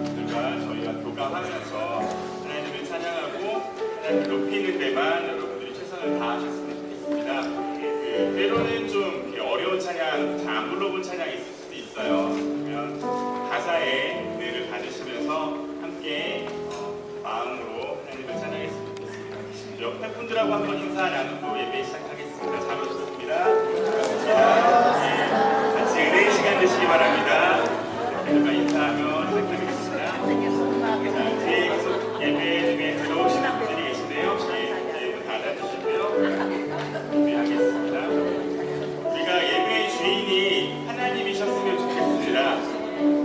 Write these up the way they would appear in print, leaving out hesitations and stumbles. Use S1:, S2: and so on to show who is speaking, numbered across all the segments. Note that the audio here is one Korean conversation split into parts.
S1: 여러분들과 저희가 교감하면서 하나님을 찬양하고 하나님을 높이는 데만 여러분들이 최선을 다하셨으면 좋겠습니다. 때로는 좀 어려운 찬양, 잘 안 불러본 찬양이 있을 수도 있어요. 그러면 가사에 은혜를 받으시면서 함께 마음으로 하나님을 찬양했으면 좋겠습니다. 옆에 분들하고 한번 인사 나누고 예배 시작하겠습니다. 잘 오셨습니다. 반갑습니다. 네, 같이 은혜의 시간 되시기 바랍니다. 여러분과 인사하며 시작하겠습니다. 자, 뒤에 계속 예배 중에 들어오시는 분들이 계신데요. 예배 닫아주시고요. 준비하겠습니다. 우리가 예배의 주인이 하나님이셨으면 좋겠습니다.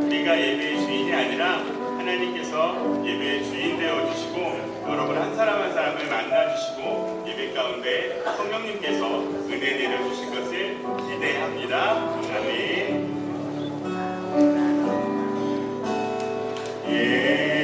S1: 우리가 예배의 주인이 아니라 하나님께서 예배의 주인 되어주시고 여러분 한 사람 한 사람을 만나주시고 예배 가운데 성령님께서 은혜 내려주실 것을 기대합니다. 아멘.
S2: 나의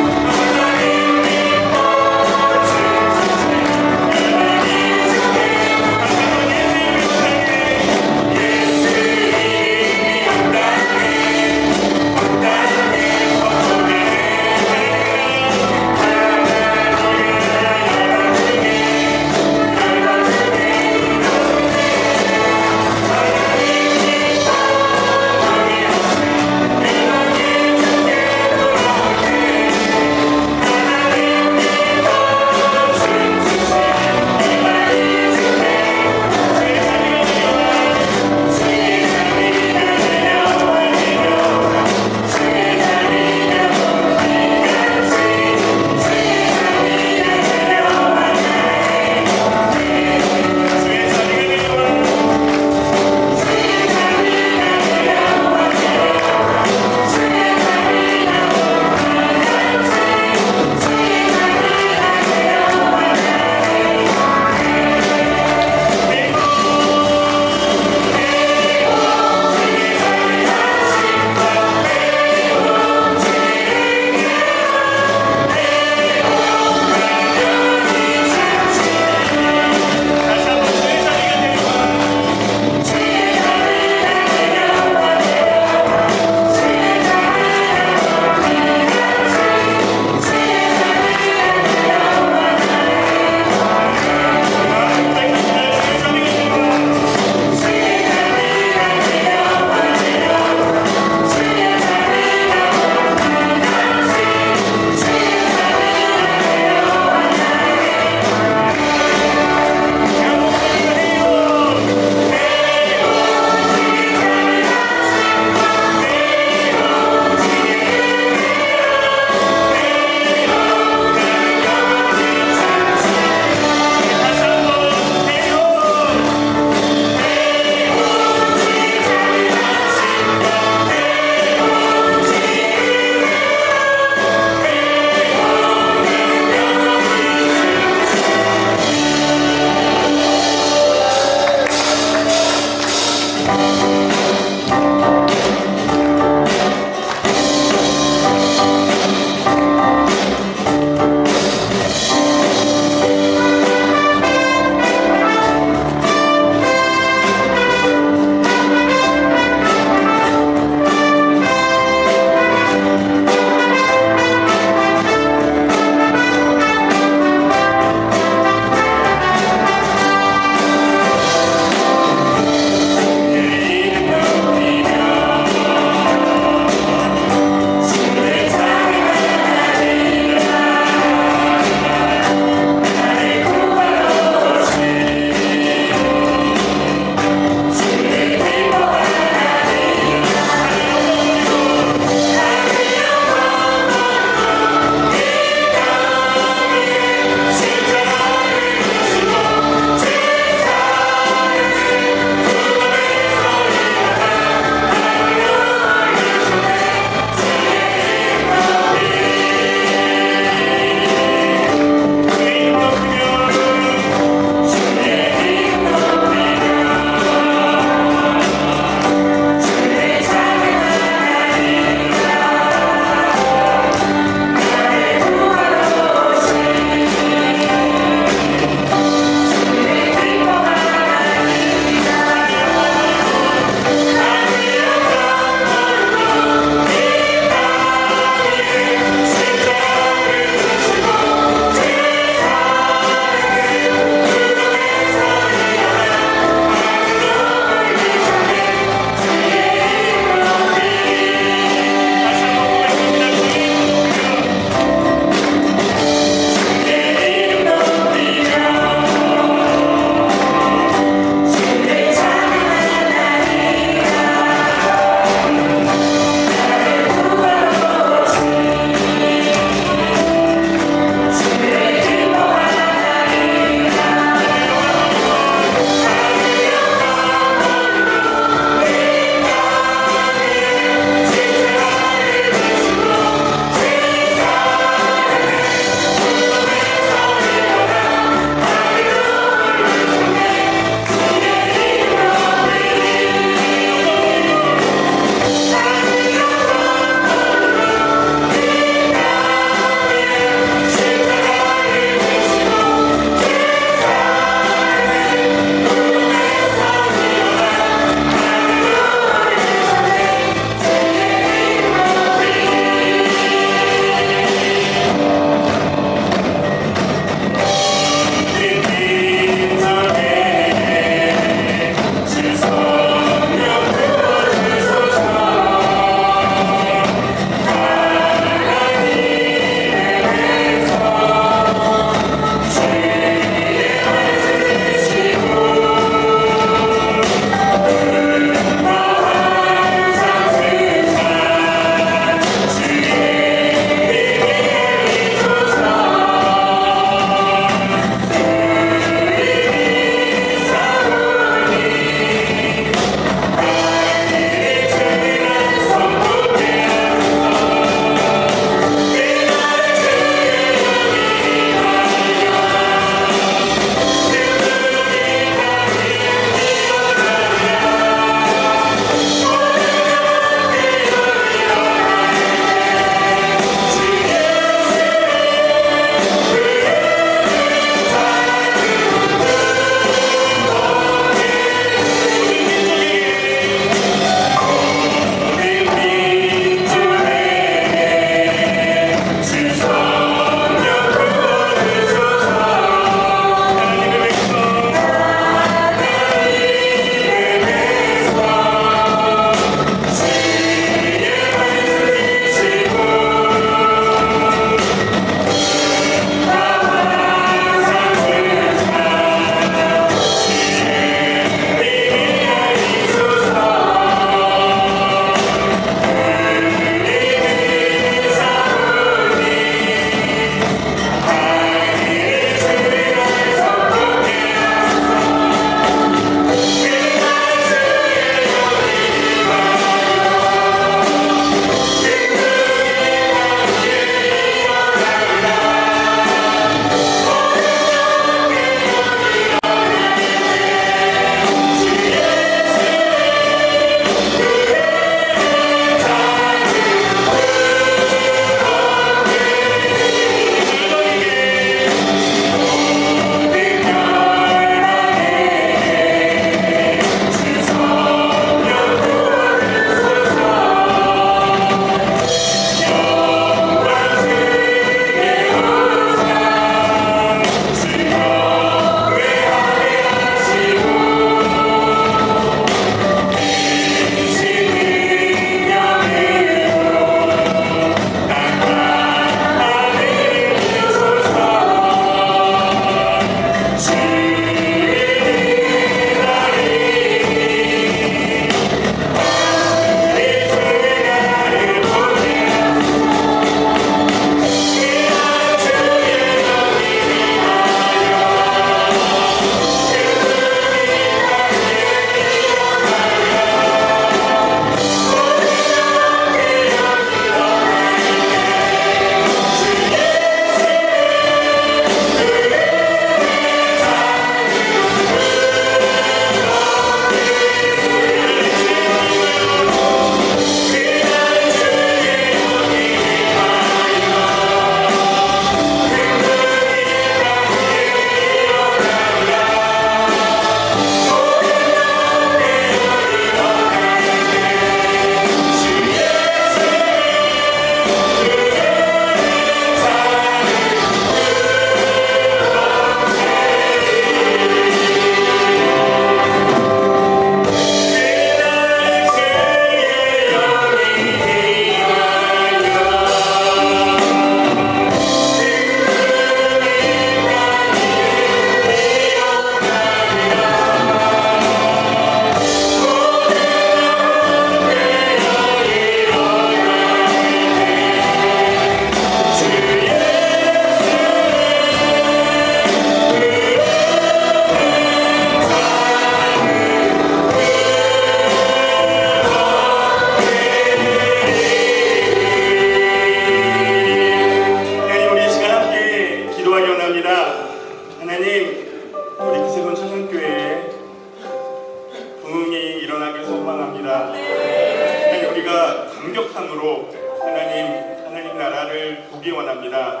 S1: 감격함으로 하나님 나라를 보기 원합니다.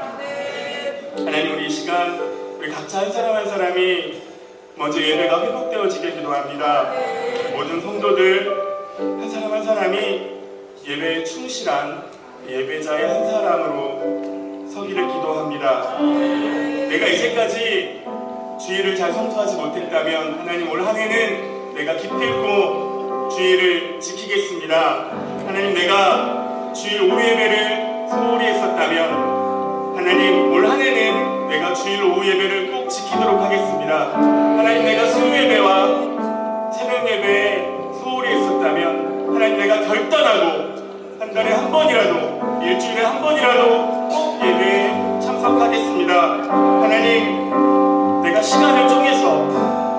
S1: 하나님, 우리 이 시간 우리 각자 한 사람 한 사람이 먼저 예배가 회복되어지게 기도합니다. 모든 성도들 한 사람 한 사람이 예배에 충실한 예배자의 한 사람으로 서기를 기도합니다. 내가 이제까지 주일을 잘 성수하지 못했다면 하나님, 올 한 해는 내가 기필코 주일을 지키겠습니다. 하나님, 내가 주일 오후 예배를 소홀히 했었다면 하나님, 올 한 해는 내가 주일 오후 예배를 꼭 지키도록 하겠습니다. 하나님, 내가 수요 예배와 새벽 예배에 소홀히 했었다면 하나님, 내가 결단하고 한 달에 한 번이라도, 일주일에 한 번이라도 꼭 예배에 참석하겠습니다. 하나님, 내가 시간을 쪼개서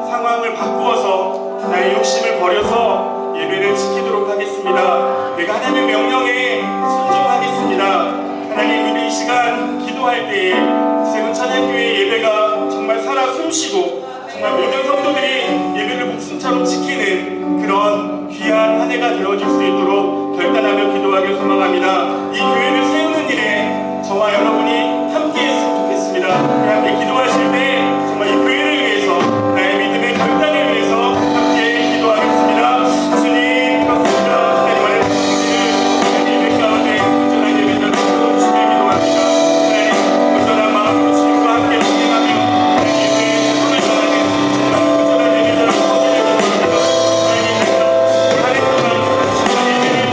S1: 상황을 바꾸어서 나의 욕심을 버려서 예배를 지키도록 하겠습니다. 내가 하나님의 명령에 순종하겠습니다. 하나님, 우리 이 시간 기도할 때에 세운 찬양교회 예배가 정말 살아 숨쉬고 정말 모든 성도들이 예배를 목숨처럼 지키는 그런 귀한 한 해가 되어질 수 있도록 결단하며 기도하길 소망합니다. 이 교회를 세우는 일에 저와 여러분이 함께 했으면 좋겠습니다. 함께 기도하실 때 정말 이 교회를 위해서, 나의 믿음의 결단을 위해서 함께 기도하겠습니다. 주님, 그렇습니다. 하나님 안에 성도들을 예배 가운데 온전한 예배자로 세워주시길 기도합니다. 하나님, 온전한 마음으로 주님과 함께 동행하며 예배에 손을 전하는 정말 온전한 예배자로 서기를 기도합니다. 하나님, 내가 한 해 동안 주님의 예배를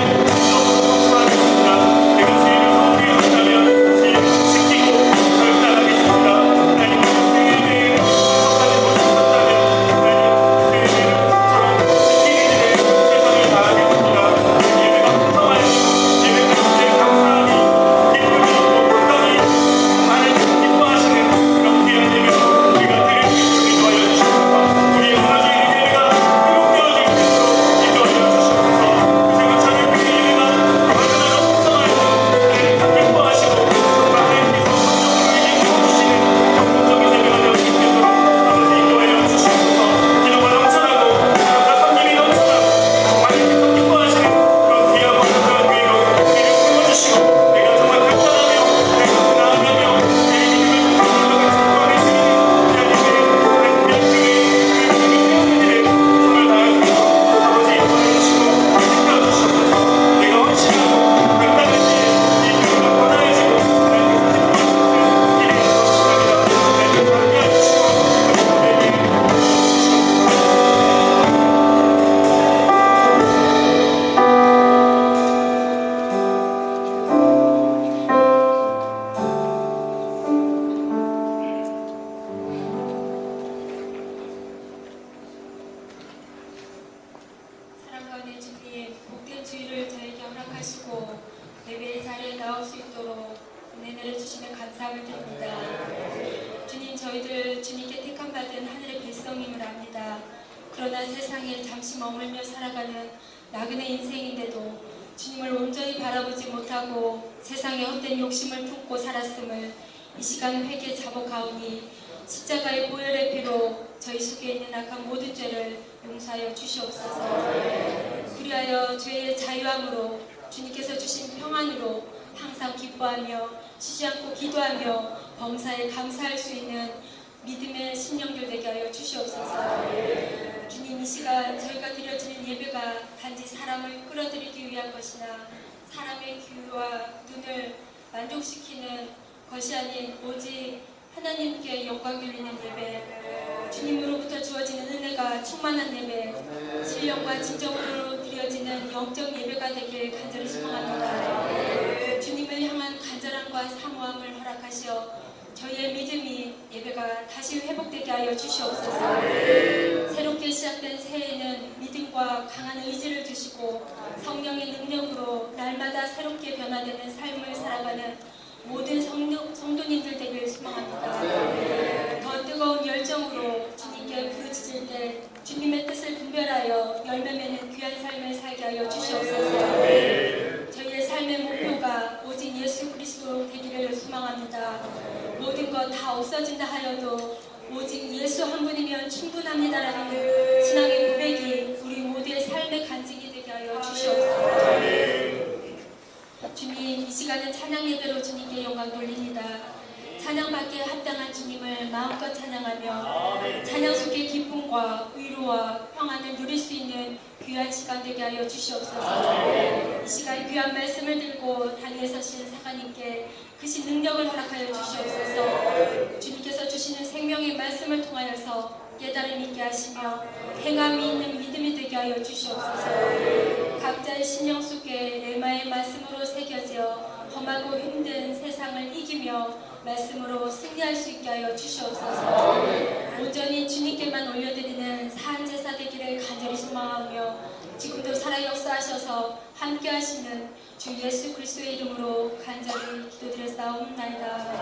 S1: 너무 성수하겠습니다. 내가 주일을 소홀히 했다면 주일을 지키고 결단하겠습니다. 하나님, 그 예배에 성숙하지 못했었다면 하나님, 그 예배를 목숨처럼 지키는 일에 최선을 다하겠습니다. 예배가 풍성하니 예배 가운데 감사함이, 기쁨이 있고 감동이 많은 기뻐하시는 그런 귀한 예배로 우리가 드릴 수 있도록 인도하여 주시옵소서. 우리의 무너지는 예배가 회복되어질 수 있도록 인도하여 주시옵소서. 그 생각 찬양교회 예배가 얼마나 풍성할지 하나님 기뻐하시고 정말 하나님께서 성령으로 우리에게 부어주시는 경건적인 예배가 되어질 수 있도록 아버지 인도하여 주시옵소서. 기도가 넘쳐나고 감사 섬김이 넘쳐나고 하나님께서 기뻐하시는 그런 귀하고 감사한 교회로 우리를 불러주시고 내가 정말 결단하며 내가 나아가며 내 믿음을 공격적으로 증거하게 주시는 귀한 예배, 하나님 귀한 교회, 그 믿음을 세우는 일에 정말 다할 수 있도록 아버지 인도하여 주시고 지켜주시옵소서. 내가 헌신하고 결단했기에 이 교회가 변화해지고 하나님께서 기뻐하시는 일이 있도록 축복합니다. 하나님께서 함께해 주시고 우리에게
S2: 사랑하는 주님, 복된 주일을 저에게 허락하시고 예배의 자리에 나올 수 있도록 은혜 내려주시면 감사함을 드립니다. 주님, 저희들 주님께 택함받은 하늘의 백성임을 압니다. 그러나 세상에 잠시 머물며 살아가는 나그네 인생인데도 주님을 온전히 바라보지 못하고 세상의 헛된 욕심을 품고 살았음을 이 시간 회개 자복하오니 십자가의 보혈의 피로 저희 속에 있는 악한 모든 죄를 용서하여 주시옵소서. 그리하여 죄의 자유함으로 주님께서 주신 평안으로 항상 기뻐하며 쉬지 않고 기도하며 범사에 감사할 수 있는 믿음의 심령들 되게 하여 주시옵소서. 주님, 이 시간 저희가 드려지는 예배가 단지 사람을 끌어들이기 위한 것이나 사람의 귀와 눈을 만족시키는 것이 아닌 오직 하나님께 영광 돌리는 예배, 주님으로부터 주어지는 은혜가 충만한 예배, 신령과 진정으로 드려지는 영적 예배가 되길 간절히 소망합니다. 주님을 향한 간절함과 사모함을 허락하시어 저희의 믿음이 예배가 다시 회복되게 하여 주시옵소서. 새롭게 시작된 새해에는 믿음과 강한 의지를 주시고 성령의 능력으로 날마다 새롭게 변화되는 삶을 살아가는 모든 성도님들 되길 소망합니다. 더 뜨거운 열정으로 주님께 부르짖을 때 주님의 뜻을 분별하여 열매 맺는 귀한 삶을 살게 하여 주시옵소서. 저희의 삶의 목표가 오직 예수 그리스도 되기를 소망합니다. 모든 것 다 없어진다 하여도 오직 예수 한 분이면 충분합니다라는 신앙의 고백이 우리 모두의 삶의 간증이 되게 하여 주시옵소서. 찬양받기에 합당한 주님을 마음껏 찬양하며 찬양 속에 기쁨과 위로와 평안을 누릴 수 있는 귀한 시간 되게 하여 주시옵소서. 이 시간 귀한 말씀을 들고 단위에 서신 사관님께 크신 능력을 허락하여 주시옵소서. 주님께서 주시는 생명의 말씀을 통하여서 깨달음 있게 하시며 행함이 있는 믿음이 되게 하여 주시옵소서. 각자의 심령 속에 레마의 말씀으로 새겨져 험하고 힘든 세상을 이기며 말씀으로 승리할 수 있게 하여 주시옵소서. 온전히 주님께만 올려드리는 사한제사 되기를 간절히 소망하며 지금도 살아 역사하셔서 함께 하시는 주 예수 그리스도의 이름으로 간절히 기도드렸사옵나이다.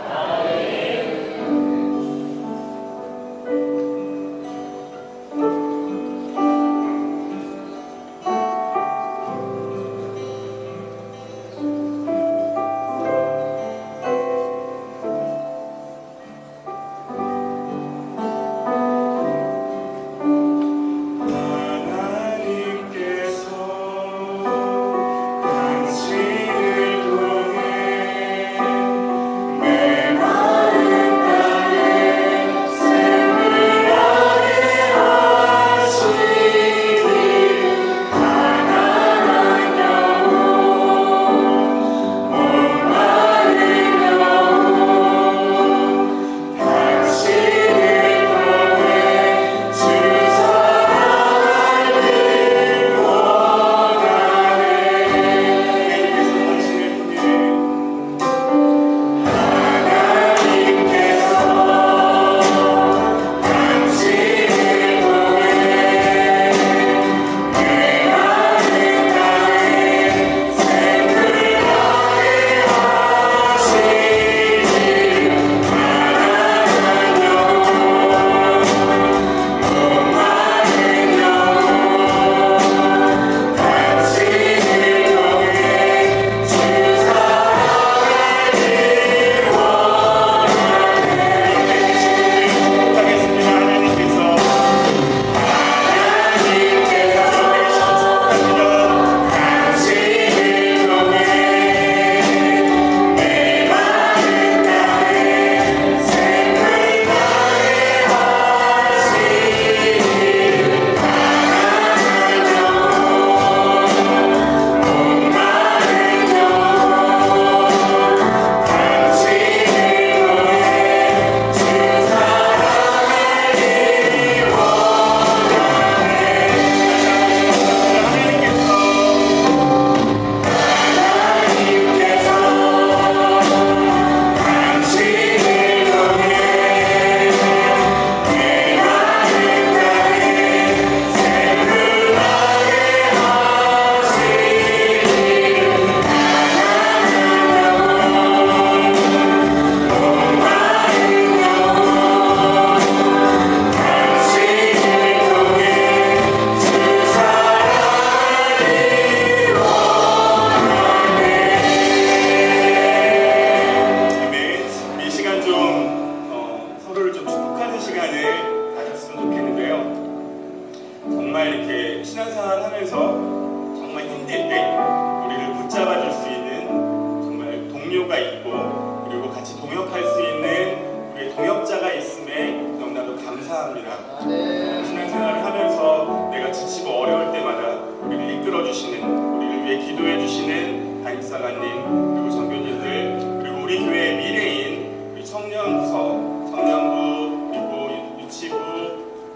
S1: 동료가 있고 그리고 같이 동역할 수 있는 우리 동역자가 있음에 너무나도 감사합니다. 신앙생활을 하면서 내가 지치고 어려울 때마다 우리를 이끌어주시는, 우리를 위해 기도해주시는 담임사관님, 그리고 전교진들, 그리고 우리 교회의 미래인 우리 청년부서, 청년부, 그리고 유치부,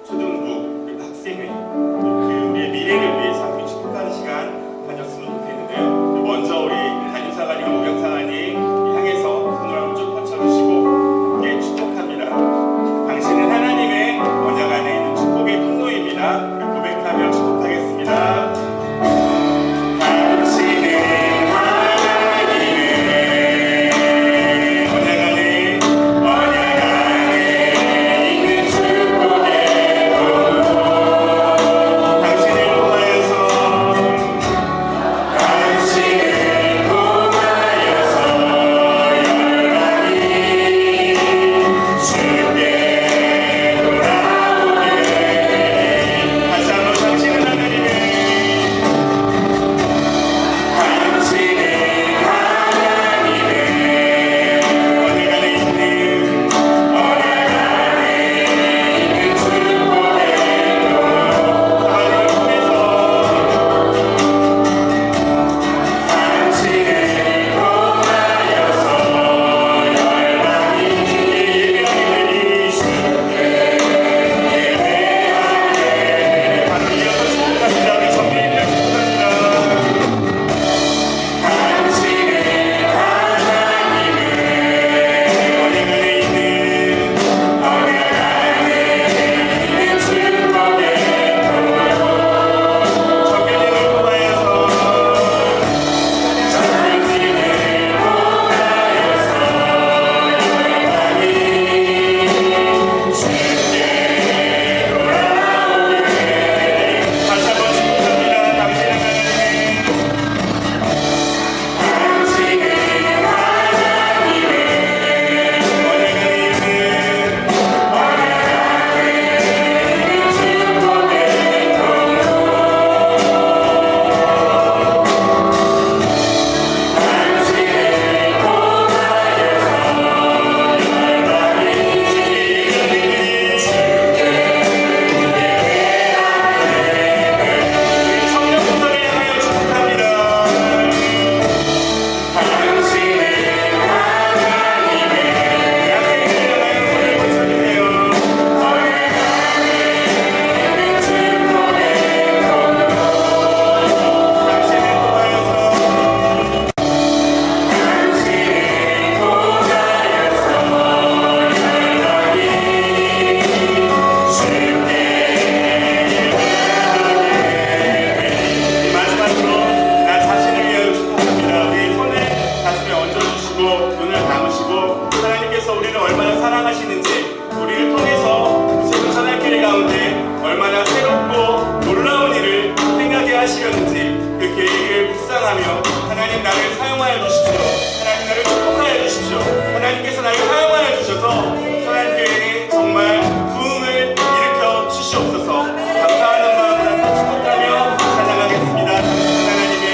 S1: 초등부, 그리고 학생회, 그 우리의 미래를 위해서 함께 축복하는 시간 가졌으면 좋겠는데요. 먼저 우리 담임사관님, 오경사관님 향해서 손을 한번 쭉 뻗쳐주시고 함께 축복합니다. 당신은 하나님의 언약 안에 있는 축복 하나님 나를 사용하여 주십시오. 하나님 나를 축복하여 주십시오. 하나님께서 나를 사용하여 주셔서 선한교회에 정말 부흥을 일으켜 주시옵소서. 감사하는 마음으로 함께 축복하며 찬양하겠습니다. 하나님의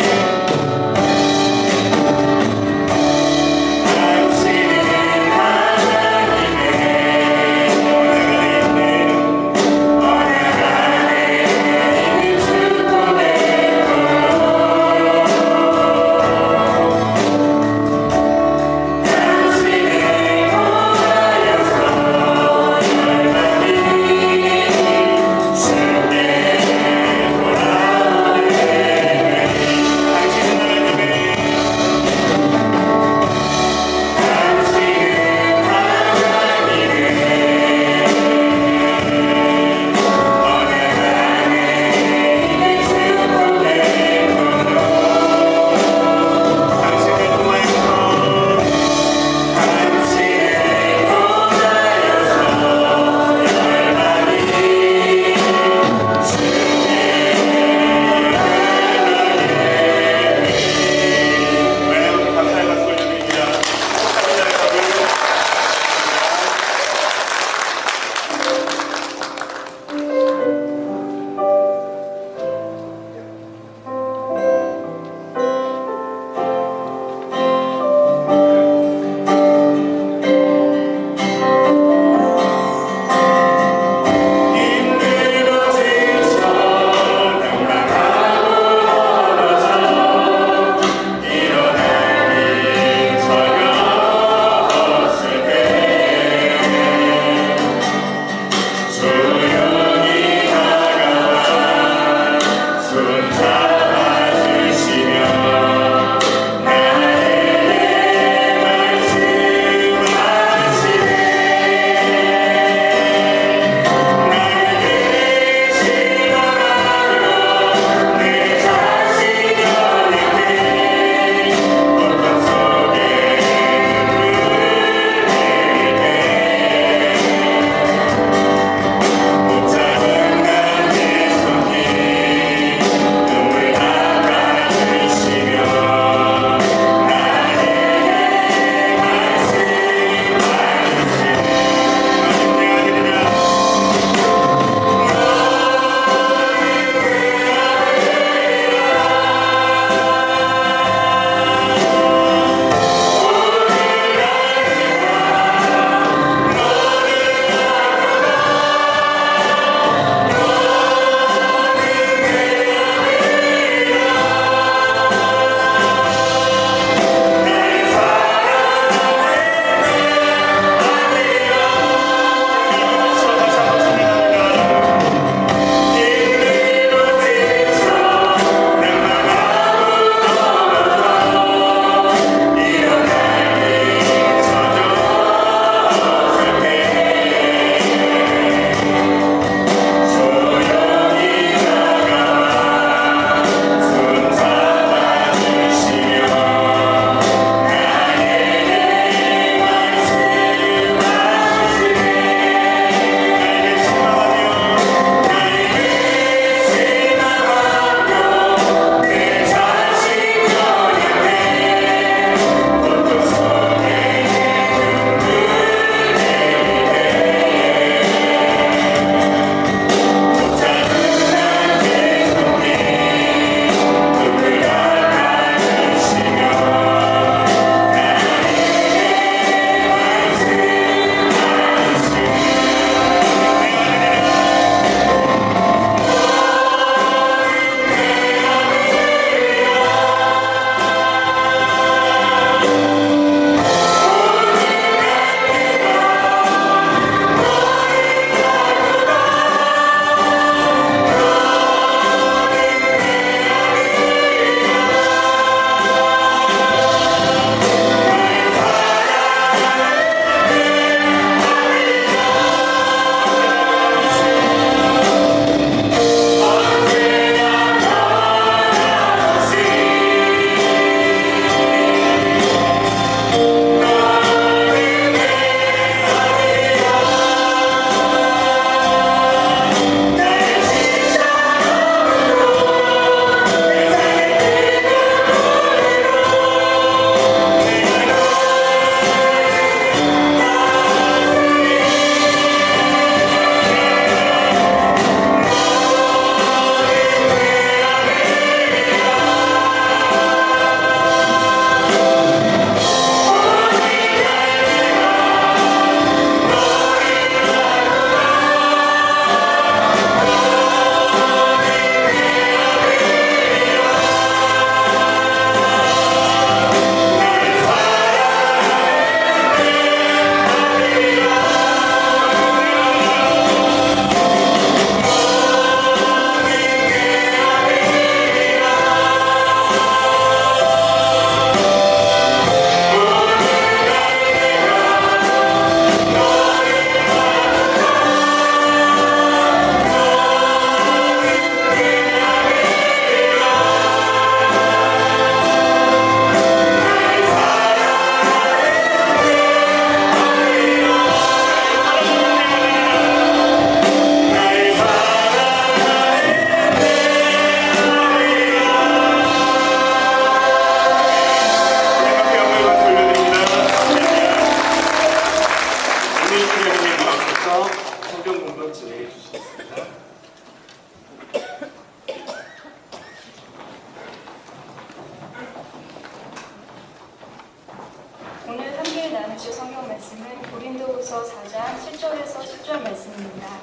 S3: 말씀은 고린도후서 4장 7절에서 10절 말씀입니다.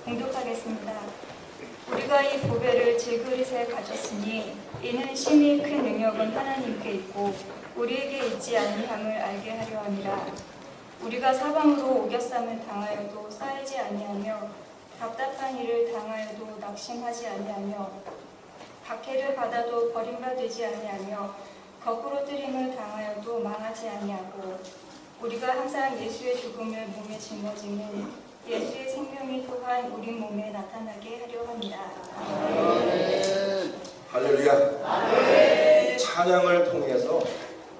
S3: 공독하겠습니다. 우리가 이 보배를 질그릇에 가졌으니 이는 심히 큰 능력은 하나님께 있고 우리에게 있지 아니함을 알게 하려 함이라. 우리가 사방으로 오겨쌈을 당하여도 쌓이지 아니하며 답답한 일을 당하여도 낙심하지 아니하며 박해를 받아도 버림받지 아니하며 거꾸로 뜨림을 당하여도 망하지 아니하고 우리가 항상 예수의 죽음을 몸에 짊어지는 예수의 생명이 또한 우리 몸에 나타나게 하려 합니다.
S4: 할렐루야. 찬양을 통해서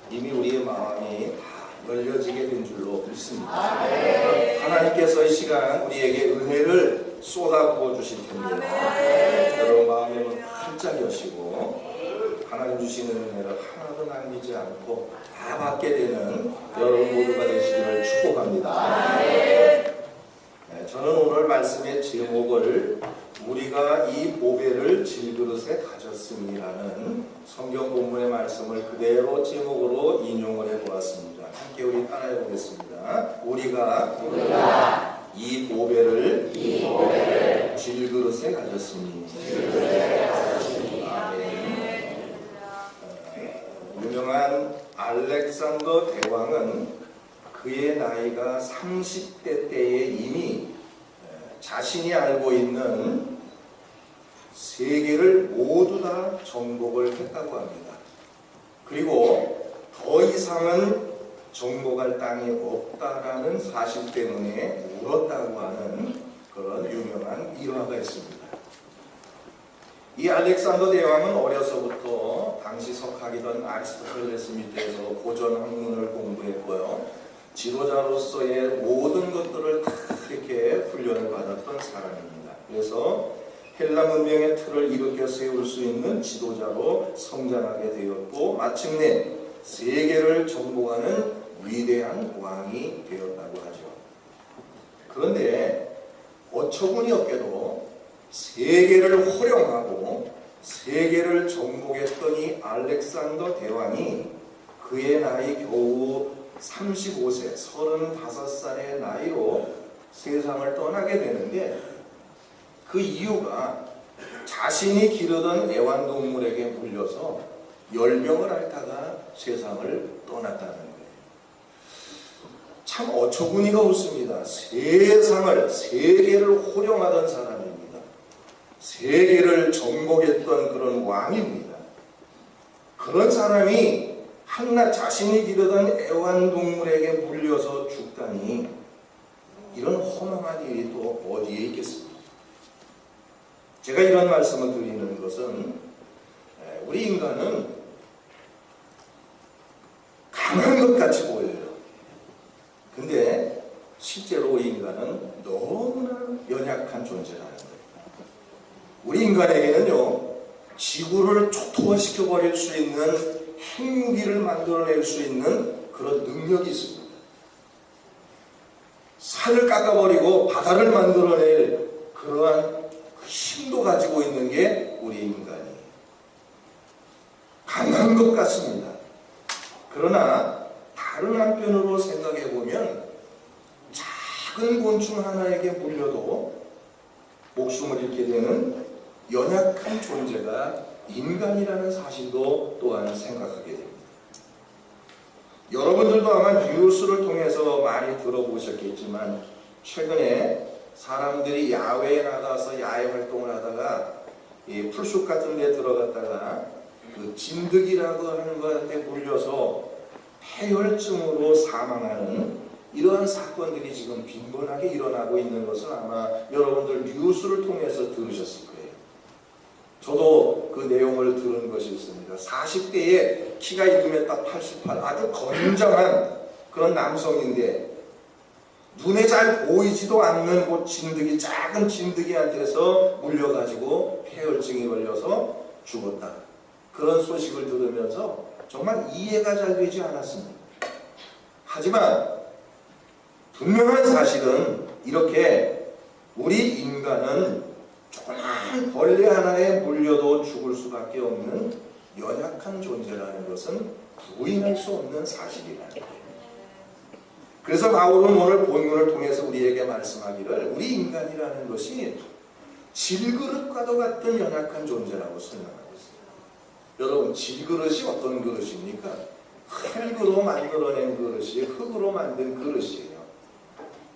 S4: 이미 우리의 마음이 다 열려지게 된 줄로 믿습니다. 하나님께서 이 시간 우리에게 은혜를 쏟아부어 주실 텐데 여러분 마음의 문을 활짝 여시고 하나님 주시는 은혜를 하나도 남기지 않고 다 받게 되는 여러분 모두가 되시기를 축복합니다. 저는 오늘 말씀의 제목을 우리가 이 보배를 질그릇에 가졌음이라는 성경 본문의 말씀을 그대로 제목으로 인용을 해보았습니다. 함께 우리 따라해 보겠습니다. 우리가 이 보배를 질그릇에 가졌으니. 유명한 알렉산더 대왕은 그의 나이가 30대 때에 이미 자신이 알고 있는 세계를 모두 다 정복을 했다고 합니다. 그리고 더 이상은 정복할 땅이 없다라는 사실 때문에 울었다고 하는 그런 유명한 일화가 있습니다. 이 알렉산더 대왕은 어려서부터 당시 석학이던 아리스토텔레스 밑에서 고전 학문을 공부했고요. 지도자로서의 모든 것들을 다 이렇게 훈련을 받았던 사람입니다. 그래서 헬라 문명의 틀을 일으켜 세울 수 있는 지도자로 성장하게 되었고 마침내 세계를 정복하는 위대한 왕이 되었다고 하죠. 그런데 어처구니 없게도 세계를 호령하고 세계를 정복했던 이 알렉산더 대왕이 그의 나이 겨우 35세, 35살의 나이로 세상을 떠나게 되는데 그 이유가 자신이 기르던 애완동물에게 물려서 열병을 앓다가 세상을 떠났다는 거예요. 참 어처구니가 없습니다. 세계를 호령하던 사람입니다. 세계를 정복했던 그런 왕입니다. 그런 사람이 한낱 자신이 기르던 애완동물에게 물려서 죽다니 이런 허망한 일이 또 어디에 있겠습니까? 제가 이런 말씀을 드리는 것은 우리 인간은 강한 것 같이 보여요. 근데 실제로 우리 인간은 너무나 연약한 존재라는 거예요. 우리 인간에게는요, 지구를 초토화시켜 버릴 수 있는 핵무기를 만들어낼 수 있는 그런 능력이 있습니다. 산을 깎아버리고 바다를 만들어낼 그러한 그 힘도 가지고 있는 게 우리 인간이에요. 강한 것 같습니다. 그러나 다른 한편으로 생각해 보면 작은 곤충 하나에게 물려도 목숨을 잃게 되는 연약한 존재가 인간이라는 사실도 또한 생각하게 됩니다. 여러분들도 아마 뉴스를 통해서 많이 들어보셨겠지만 최근에 사람들이 야외에 나가서 야외 활동을 하다가 이 풀숲 같은 데 들어갔다가 그 진드기라고 하는 것한테 물려서 폐혈증으로 사망하는 이러한 사건들이 지금 빈번하게 일어나고 있는 것은 아마 여러분들 뉴스를 통해서 들으셨을 거예요. 저도 그 내용을 들은 것이 있습니다. 40대에 키가 1m 88 아주 건장한 그런 남성인데 눈에 잘 보이지도 않는 그 진드기, 작은 진드기한테서 물려가지고 폐혈증이 걸려서 죽었다. 그런 소식을 들으면서 정말 이해가 잘 되지 않았습니다. 하지만 분명한 사실은 이렇게 우리 인간은 조그만 벌레 하나에 물려도 죽을 수밖에 없는 연약한 존재라는 것은 부인할 수 없는 사실이라는 거예요. 그래서 바울은 오늘 본문을 통해서 우리에게 말씀하기를 우리 인간이라는 것이 질그릇과도 같은 연약한 존재라고 설명하고 있습니다. 여러분, 질그릇이 어떤 그릇입니까? 흙으로 만들어낸 그릇이 흙으로 만든 그릇이에요.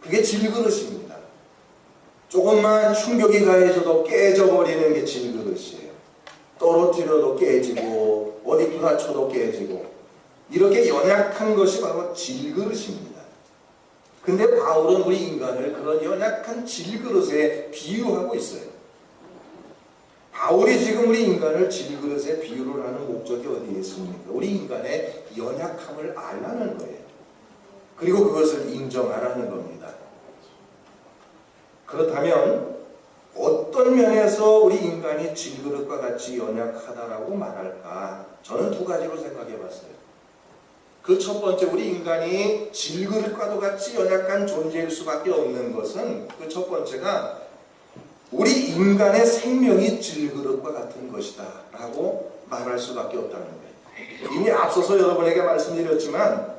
S4: 그게 질그릇입니다. 조금만 충격이 가해져도 깨져버리는 게 질그릇이에요. 떨어뜨려도 깨지고 어디 부딪혀도 깨지고 이렇게 연약한 것이 바로 질그릇입니다. 근데 바울은 우리 인간을 그런 연약한 질그릇에 비유하고 있어요. 바울이 지금 우리 인간을 질그릇에 비유를 하는 목적이 어디에 있습니까? 우리 인간의 연약함을 알라는 거예요. 그리고 그것을 인정하라는 겁니다. 그렇다면 어떤 면에서 우리 인간이 질그릇과 같이 연약하다라고 말할까? 저는 두 가지로 생각해 봤어요. 그 첫 번째, 우리 인간이 질그릇과도 같이 연약한 존재일 수밖에 없는 것은 그 첫 번째가 우리 인간의 생명이 질그릇과 같은 것이다 라고 말할 수밖에 없다는 거예요. 이미 앞서서 여러분에게 말씀드렸지만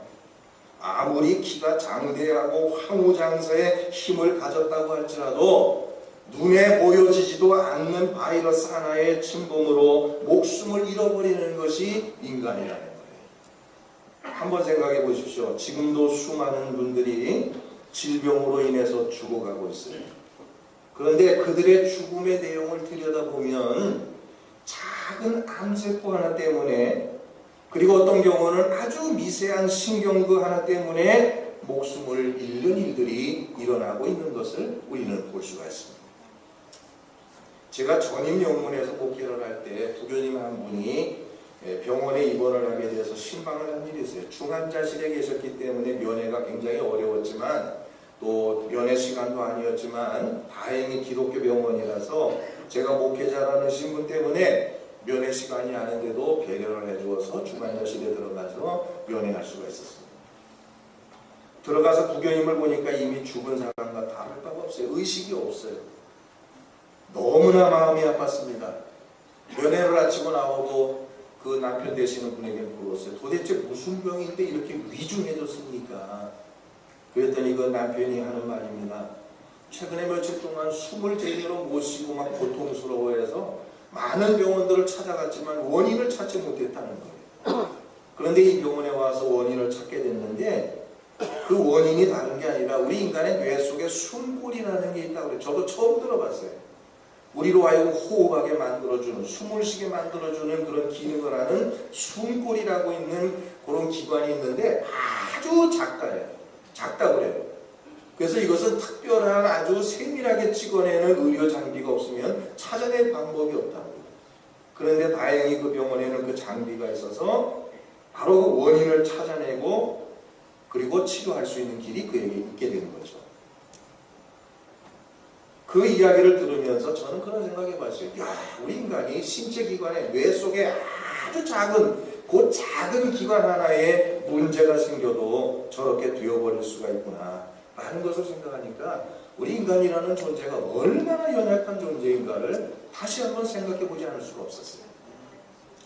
S4: 아무리 키가 장대하고 황후장사의 힘을 가졌다고 할지라도 눈에 보여지지도 않는 바이러스 하나의 침범으로 목숨을 잃어버리는 것이 인간이라는 거예요. 한번 생각해 보십시오. 지금도 수많은 분들이 질병으로 인해서 죽어가고 있어요. 그런데 그들의 죽음의 내용을 들여다보면 작은 암세포 하나 때문에, 그리고 어떤 경우는 아주 미세한 신경그 하나 때문에 목숨을 잃는 일들이 일어나고 있는 것을 우리는 볼 수가 있습니다. 제가 전임영문에서 목회를 할 때 부교님 한 분이 병원에 입원을 하게 돼서 신방을 한 일이 있어요. 중환자실에 계셨기 때문에 면회가 굉장히 어려웠지만 또 면회 시간도 아니었지만 다행히 기독교 병원이라서 제가 목회자라는 신분 때문에 면회 시간이 아닌데도 배려를 해주어서 중환자실에 들어가서 면회할 수가 있었습니다. 들어가서 부교님을 보니까 이미 죽은 사람과 다를 바가 없어요. 의식이 없어요. 너무나 마음이 아팠습니다. 면회를 마치고 나오고 그 남편 되시는 분에게 물었어요. 도대체 무슨 병인데 이렇게 위중해졌습니까? 그랬더니 그 남편이 하는 말입니다. 최근에 며칠 동안 숨을 제대로 못 쉬고 막 고통스러워해서 많은 병원들을 찾아갔지만 원인을 찾지 못했다는 거예요. 그런데 이 병원에 와서 원인을 찾게 됐는데 그 원인이 다른 게 아니라 우리 인간의 뇌 속에 숨골이라는 게 있다고 그래요. 저도 처음 들어봤어요. 우리로 하여금 호흡하게 만들어주는, 숨을 쉬게 만들어주는 그런 기능을 하는 숨골이라고 있는 그런 기관이 있는데 아주 작다예요. 작다고 그래요. 그래서 이것은 특별한 아주 세밀하게 찍어내는 의료 장비가 없으면 찾아낼 방법이 없다고. 그런데 다행히 그 병원에는 그 장비가 있어서 바로 그 원인을 찾아내고 그리고 치료할 수 있는 길이 그에게 있게 되는 거죠. 그 이야기를 들으면서 저는 그런 생각해 봤어요. 야, 우리 인간이 신체 기관의 뇌 속에 아주 작은 그 작은 기관 하나에 문제가 생겨도 저렇게 되어버릴 수가 있구나 라는 것을 생각하니까 우리 인간이라는 존재가 얼마나 연약한 존재인가를 다시 한번 생각해 보지 않을 수가 없었어요.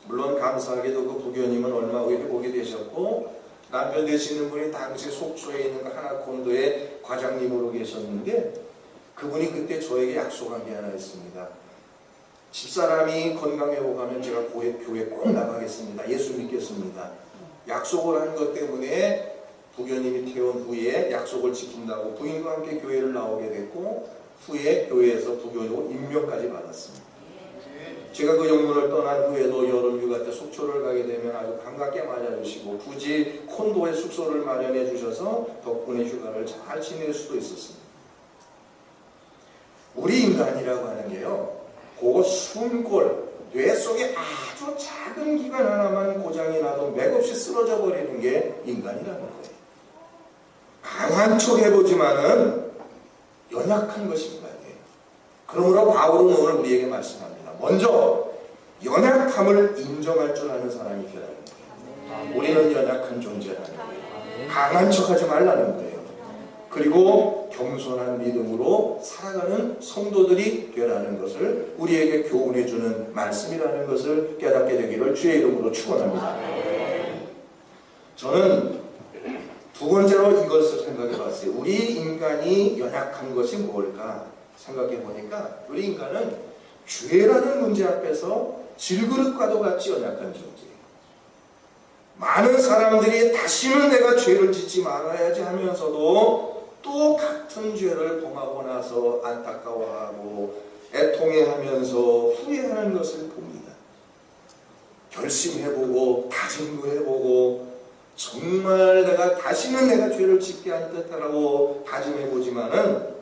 S4: 물론 감사하게도 그 부교님은 얼마 후에 보게 되셨고 남편 되시는 분이 당시 속초에 있는 하나콘도의 과장님으로 계셨는데 그분이 그때 저에게 약속한 게 하나 있습니다. 집사람이 건강회복하면 제가 교회 꼭 나가겠습니다. 예수 믿겠습니다. 약속을 한 것 때문에 부교님이 퇴원 후에 약속을 지킨다고 부인과 함께 교회를 나오게 됐고 후에 교회에서 부교로 임명까지 받았습니다. 제가 그 영문을 떠난 후에도 여름휴가 때 속초를 가게 되면 아주 반갑게 맞아주시고 굳이 콘도에 숙소를 마련해 주셔서 덕분에 휴가를 잘 지낼 수도 있었습니다. 우리 인간이라고 하는 게요, 그거 숨골, 뇌 속에 아주 작은 기관 하나만 고장이 나도 맥없이 쓰러져 버리는 게 인간이라는 거예요. 강한 척 해보지만은 연약한 것이 인간이에요. 그러므로 바울은 오늘 우리에게 말씀합니다. 먼저 연약함을 인정할 줄 아는 사람이 되라는 거예요. 우리는 연약한 존재라는 거예요. 강한 척하지 말라는 거예요. 그리고 겸손한 믿음으로 살아가는 성도들이 되라는 것을 우리에게 교훈해 주는 말씀이라는 것을 깨닫게 되기를 주의 이름으로 축원합니다. 저는 두 번째로 이것을 생각해 봤어요. 우리 인간이 연약한 것이 뭘까 생각해 보니까 우리 인간은 죄라는 문제 앞에서 질그릇과도 같이 연약한 존재예요. 많은 사람들이 다시는 내가 죄를 짓지 말아야지 하면서도 또 같은 죄를 범하고 나서 안타까워하고 애통해하면서 후회하는 것을 봅니다. 결심해보고 다짐도 해보고 정말 다시는 내가 죄를 짓게 할 듯하라고 다짐해보지만은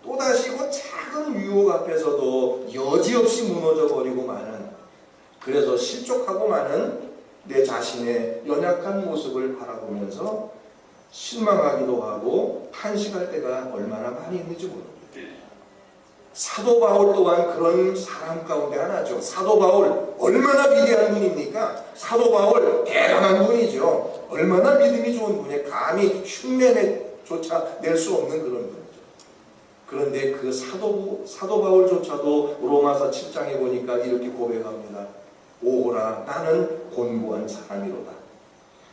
S4: 또다시 그 작은 유혹 앞에서도 여지없이 무너져버리고 마는, 그래서 실족하고 마는 내 자신의 연약한 모습을 바라보면서 실망하기도 하고 탄식할 때가 얼마나 많이 있는지 모릅니다. 사도 바울 또한 그런 사람 가운데 하나죠. 사도 바울 얼마나 위대한 분입니까? 사도 바울 대단한 분이죠. 얼마나 믿음이 좋은 분이에요. 감히 흉내조차 낼 수 없는 그런 분이죠. 그런데 그 사도 바울조차도 로마서 7장에 보니까 이렇게 고백합니다. 오호라 나는 곤고한 사람이로다.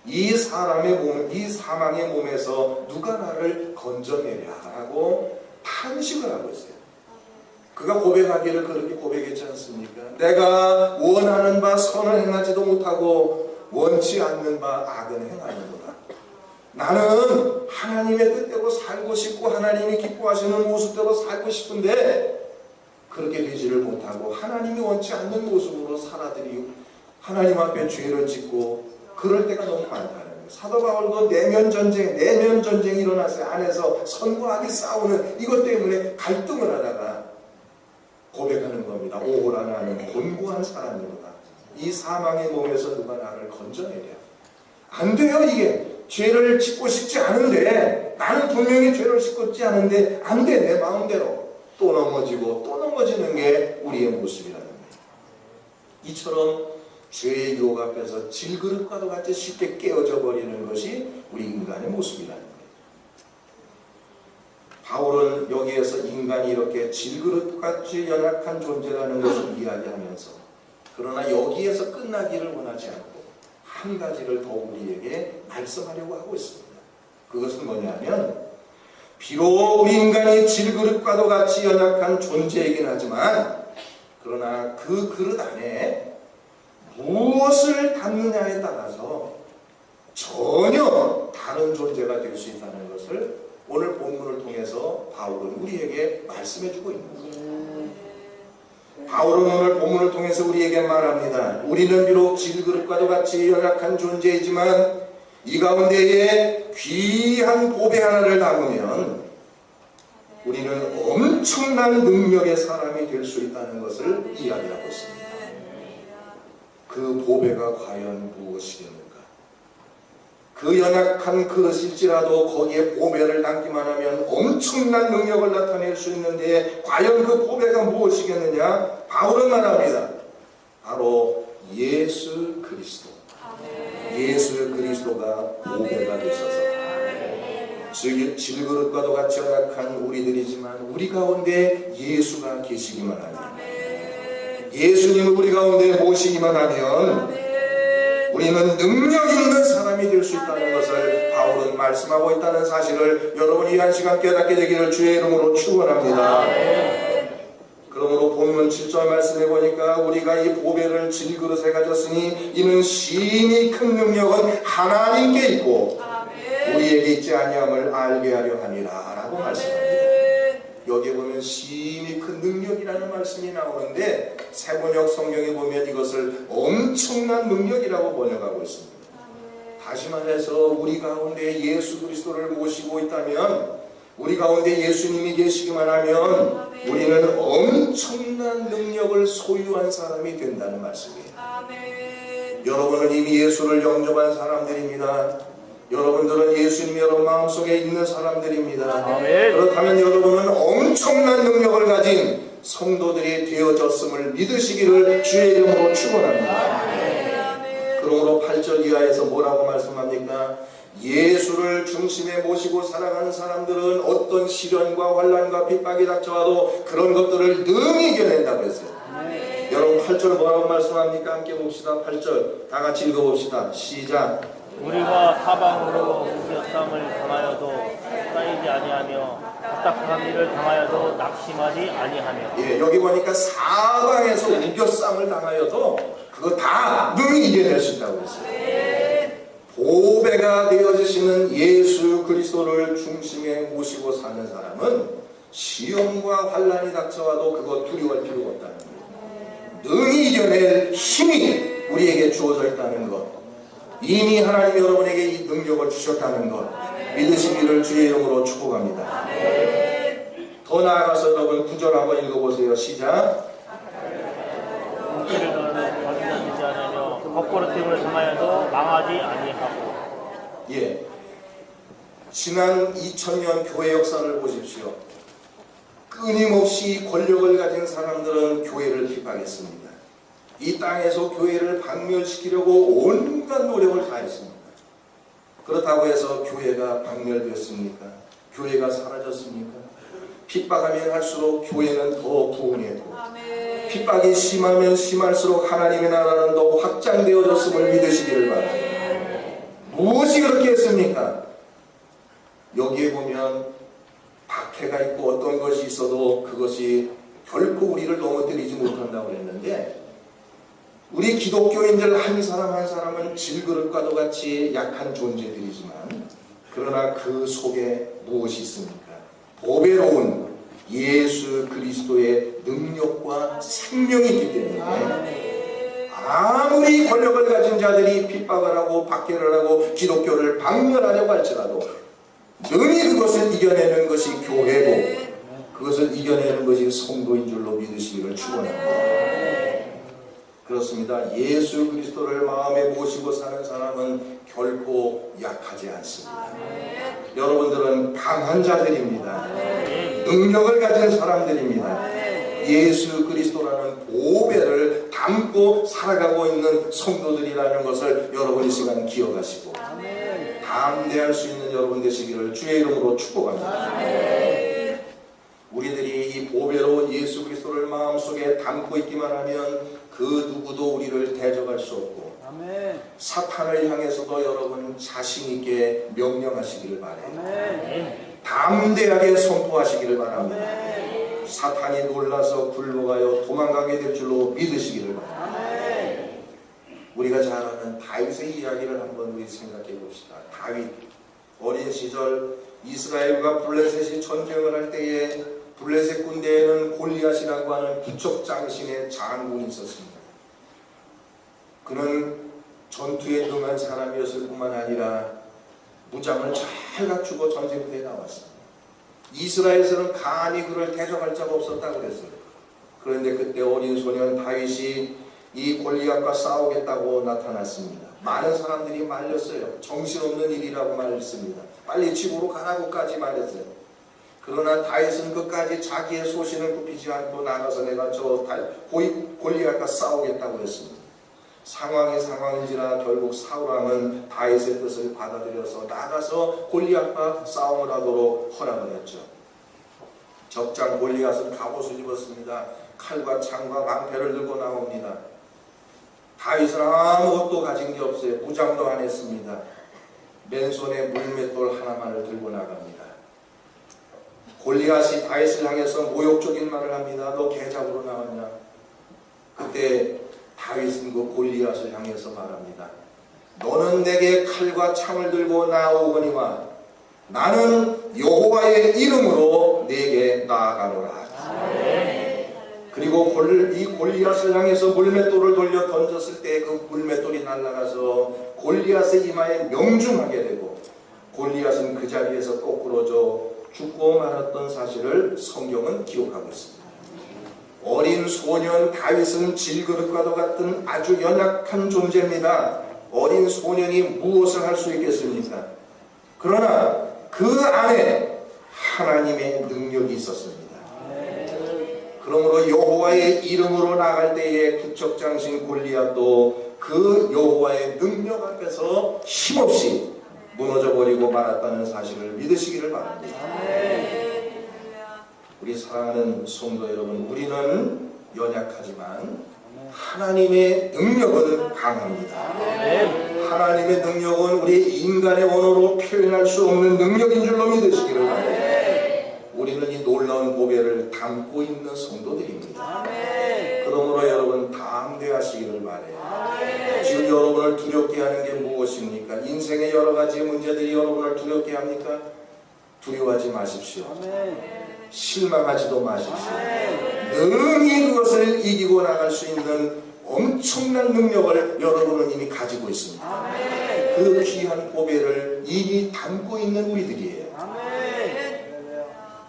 S4: 이 사망의 몸에서 누가 나를 건져내랴 하고 탄식을 하고 있어요. 그가 고백하기를 그렇게 고백했지 않습니까? 내가 원하는 바 선을 행하지도 못하고 원치 않는 바 악은 행하는도다. 나는 하나님의 뜻대로 살고 싶고 하나님이 기뻐하시는 모습대로 살고 싶은데 그렇게 되지를 못하고 하나님이 원치 않는 모습으로 살아들이고 하나님 앞에 죄를 짓고 그럴 때가 너무 많다는 거예요. 사도 바울도 내면 전쟁이 일어났어요. 안에서 선과 악이 싸우는 이것 때문에 갈등을 하다가 고백하는 겁니다. 오호라 나는 곤고한 사람이로다. 이 사망의 몸에서 누가 나를 건져내랴. 안 돼요. 이게 죄를 짓고 싶지 않은데 나는 분명히 죄를 짓지 않은데 안 돼. 내 마음대로 또 넘어지고 또 넘어지는 게 우리의 모습이라는 거예요. 이처럼 죄의 유혹 앞에서 질그릇과도 같이 쉽게 깨어져 버리는 것이 우리 인간의 모습이라는 거예요. 바울은 여기에서 인간이 이렇게 질그릇같이 연약한 존재라는 것을 이야기하면서 그러나 여기에서 끝나기를 원하지 않고 한 가지를 더 우리에게 말씀하려고 하고 있습니다. 그것은 뭐냐면 비록 우리 인간이 질그릇과도 같이 연약한 존재이긴 하지만 그러나 그 그릇 안에 무엇을 담느냐에 따라서 전혀 다른 존재가 될 수 있다는 것을 오늘 본문을 통해서 바울은 우리에게 말씀해주고 있는 거예요. 바울은 오늘 본문을 통해서 우리에게 말합니다. 우리는 비록 질그릇과도 같이 연약한 존재이지만 이 가운데에 귀한 보배 하나를 담으면 우리는 엄청난 능력의 사람이 될 수 있다는 것을 이야기하고 있습니다. 그 보배가 과연 무엇이겠는가? 그 연약한 그릇일지라도 거기에 보배를 담기만 하면 엄청난 능력을 나타낼 수 있는데 과연 그 보배가 무엇이겠느냐? 바울은 말합니다. 바로 예수 그리스도. 예수 그리스도가 보배가 되셔서 질그릇과도 같이 연약한 우리들이지만 우리 가운데 예수가 계시기만 하면 예수님을 우리 가운데 모시기만 하면 우리는 능력 있는 사람이 될 수 있다는 것을 바울은 말씀하고 있다는 사실을 여러분이 한 시간 깨닫게 되기를 주의 이름으로 축원합니다. 그러므로 본문 7절 말씀해 보니까 우리가 이 보배를 질그릇에 가졌으니 이는 심히 큰 능력은 하나님께 있고 우리에게 있지 아니함을 알게 하려 함이라 라고 말씀합니다. 여기에 보면 심히 큰 능력이라는 말씀이 나오는데 세번역 성경에 보면 이것을 엄청난 능력이라고 번역하고 있습니다. 다시 말해서 우리 가운데 예수 그리스도를 모시고 있다면 우리 가운데 예수님이 계시기만 하면 우리는 엄청난 능력을 소유한 사람이 된다는 말씀이에요. 여러분은 이미 예수를 영접한 사람들입니다. 여러분들은 예수님이 여러분 마음속에 있는 사람들입니다. 그렇다면 여러분은 엄청난 능력을 가진 성도들이 되어졌음을 믿으시기를 주의 이름으로 축원합니다. 그러므로 8절 이하에서 뭐라고 말씀합니까? 예수를 중심에 모시고 살아가는 사람들은 어떤 시련과 환난과 핍박이 닥쳐와도 그런 것들을 능히 이겨낸다고 했어요. 여러분 8절 뭐라고 말씀합니까? 함께 봅시다. 8절 다 같이 읽어봅시다. 시작.
S5: 우리가 사방으로 무기력함을 당하여도 쌓이지 아니하며 답답한 일을 당하여도 낙심하지 아니하며.
S4: 예, 여기 보니까 사방에서 우겨쌈을 당하여도 그거 다 능히 이겨낼 수 있다고 했어요. 보배가 되어주시는 예수 그리스도를 중심에 모시고 사는 사람은 시험과 환난이 닥쳐와도 그거 두려워할 필요가 없다는 거예요. 능히 이겨낼 힘이 우리에게 주어져 있다는 것, 이미 하나님 여러분에게 이 능력을 주셨다는 것 믿으시기를 주의 이름으로 축복합니다. 더 나아가서 여러분 9절 한번 읽어보세요. 시작.
S5: 눈길을 너는 거짓되지 않으며 거꾸로짐을 당하여도 망하지 아니하고.
S4: 예, 지난 2000년 교회 역사를 보십시오. 끊임없이 권력을 가진 사람들은 교회를 핍박했습니다. 이 땅에서 교회를 박멸시키려고 온갖 노력을 다했습니다. 그렇다고 해서 교회가 박멸되었습니까? 교회가 사라졌습니까? 핍박하면 할수록 교회는 더 부흥해도, 핍박이 심하면 심할수록 하나님의 나라는 더 확장되어졌음을 믿으시기를 바랍니다. 무엇이 그렇게 했습니까? 여기에 보면 박해가 있고 어떤 것이 있어도 그것이 결코 우리를 넘어뜨리지 못한다고 그랬는데, 우리 기독교인들 한 사람 한 사람은 질그릇과도 같이 약한 존재들이지만, 그러나 그 속에 무엇이 있습니까? 보배로운 예수 그리스도의 능력과 생명이 있기 때문에 아무리 권력을 가진 자들이 핍박을 하고 박해를 하고 기독교를 박멸하려고 할지라도 능히 그것을 이겨내는 것이 교회고, 그것을 이겨내는 것이 성도인 줄로 믿으시기를 축원합니다. 그렇습니다. 예수 그리스도를 마음에 모시고 사는 사람은 결코 약하지 않습니다. 여러분들은 강한 자들입니다. 능력을 가진 사람들입니다. 예수 그리스도라는 보배를 담고 살아가고 있는 성도들이라는 것을 여러분 이 시간 기억하시고 담대할 수 있는 여러분 되시기를 주의 이름으로 축복합니다. 우리들이 이 보배로운 예수 그리스도를 마음속에 담고 있기만 하면 그 누구도 우리를 대적할 수 없고, 사탄을 향해서도 여러분 자신 있게 명령하시기를 바라요. 담대하게 선포하시기를 바랍니다. 사탄이 놀라서 굴러가요 도망가게 될 줄로 믿으시기를 바랍니다. 우리가 잘 아는 다윗의 이야기를 한번 우리 생각해 봅시다. 다윗 어린 시절 이스라엘과 블레셋이 전쟁을 할 때에 블레셋 군대에는 골리앗이라고 하는 부척 장신의 장군이 있었습니다. 그는 전투에 능한 사람이었을 뿐만 아니라 무장을 잘 갖추고 전쟁터에 나왔습니다. 이스라엘에서는 감히 그를 대적할 자가 없었다고 그랬어요. 그런데 그때 어린 소년 다윗이 이 골리앗과 싸우겠다고 나타났습니다. 많은 사람들이 말렸어요. 정신없는 일이라고 말했습니다. 빨리 집으로 가라고까지 말했어요. 그러나 다윗은 끝까지 자기의 소신을 굽히지 않고 나가서 내가 저 골리앗과 싸우겠다고 했습니다. 상황이 상황인지라 결국 사울왕은 다윗의 뜻을 받아들여서 나가서 골리앗과 싸움을 하도록 허락을 했죠. 적장 골리앗은 갑옷을 입었습니다. 칼과 창과 방패를 들고 나옵니다. 다윗은 아무것도 가진 게 없어요. 무장도 안 했습니다. 맨손에 물맷돌 하나만을 들고 나갑니다. 골리앗이 다윗을 향해서 모욕적인 말을 합니다. 너 개잡으로 나왔냐? 그때 다윗은 그 골리앗을 향해서 말합니다. 너는 내게 칼과 창을 들고 나오거니와 나는 여호와의 이름으로 내게 나아가노라. 그리고 이 골리앗을 향해서 물맷돌을 돌려 던졌을 때 그 물맷돌이 날아가서 골리앗의 이마에 명중하게 되고, 골리앗은 그 자리에서 거꾸러져 죽고 말았던 사실을 성경은 기록하고 있습니다. 어린 소년 다윗은 질그릇과도 같은 아주 연약한 존재입니다. 어린 소년이 무엇을 할 수 있겠습니까? 그러나 그 안에 하나님의 능력이 있었습니다. 그러므로 여호와의 이름으로 나갈 때에 부척장신 골리앗도 그 여호와의 능력 앞에서 힘없이 무너져버리고 말았다는 사실을 믿으시기를 바랍니다. 우리 사랑하는 성도 여러분, 우리는 연약하지만 하나님의 능력은 강합니다. 하나님의 능력은 우리 인간의 언어로 표현할 수 없는 능력인 줄로 믿으시기를 바랍니다. 우리는 이 놀라운 보배를 담고 있는 성도들입니다. 그러므로 여러분 담대하시기를 바라요. 지금 여러분을 두렵게 하는 게 무엇입니까? 인생의 여러 가지 문제들이 여러분을 두렵게 합니까? 두려워하지 마십시오. 실망하지도 마십시오. 능히 그것을 이기고 나갈 수 있는 엄청난 능력을 여러분은 이미 가지고 있습니다. 그 귀한 보배를 이미 담고 있는 우리들이에요.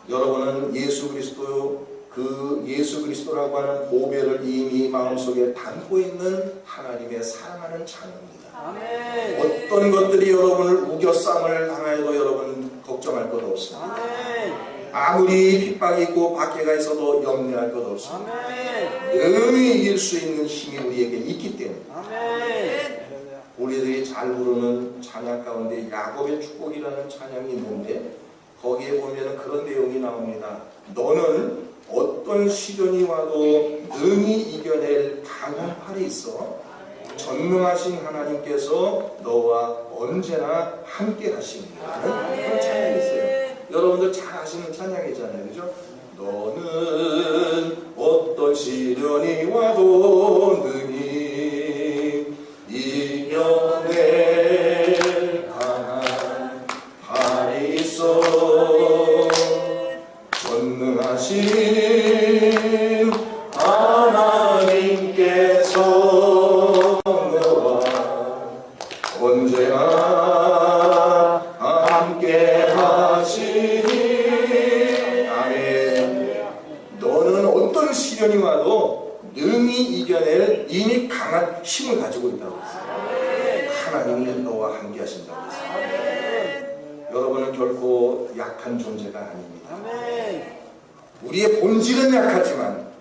S4: 여러분은 예수 그리스도라고 하는 보배를 이미 마음속에 담고 있는 하나님의 사랑하는 자녀입니다. 어떤 것들이 여러분을 우겨쌈을 당하여도 여러분 걱정할 것 없습니다. 아무리 핍박이 있고 박해가 있어도 염려할 것 없습니다. 능히 이길 수 있는 힘이 우리에게 있기 때문입니다. 우리들이 잘 부르는 찬양 가운데 야곱의 축복이라는 찬양이 있는데 거기에 보면 그런 내용이 나옵니다. 너는 어떤 시련이 와도 능히 이겨낼 강한 팔이 있어 전능하신 하나님께서 너와 언제나 함께 하십니다. 그런 찬양이 있어요. 여러분들 잘 아시는 찬양이잖아요. 그죠? 너는 어떤 시련이 와도 능히 이겨낼 강한 팔이 있어 전능하신 하나님께서 너와 언제나 함께 하시니 아멘. 너는 어떤 시련이 와도 능히 이겨낼 이미 강한 힘을 가지고 있다고 했어요. 하나님이 너와 함께 하신다고 했어요. 여러분은 결코 약한 존재가 아닙니다. 우리의 본질은 약하지만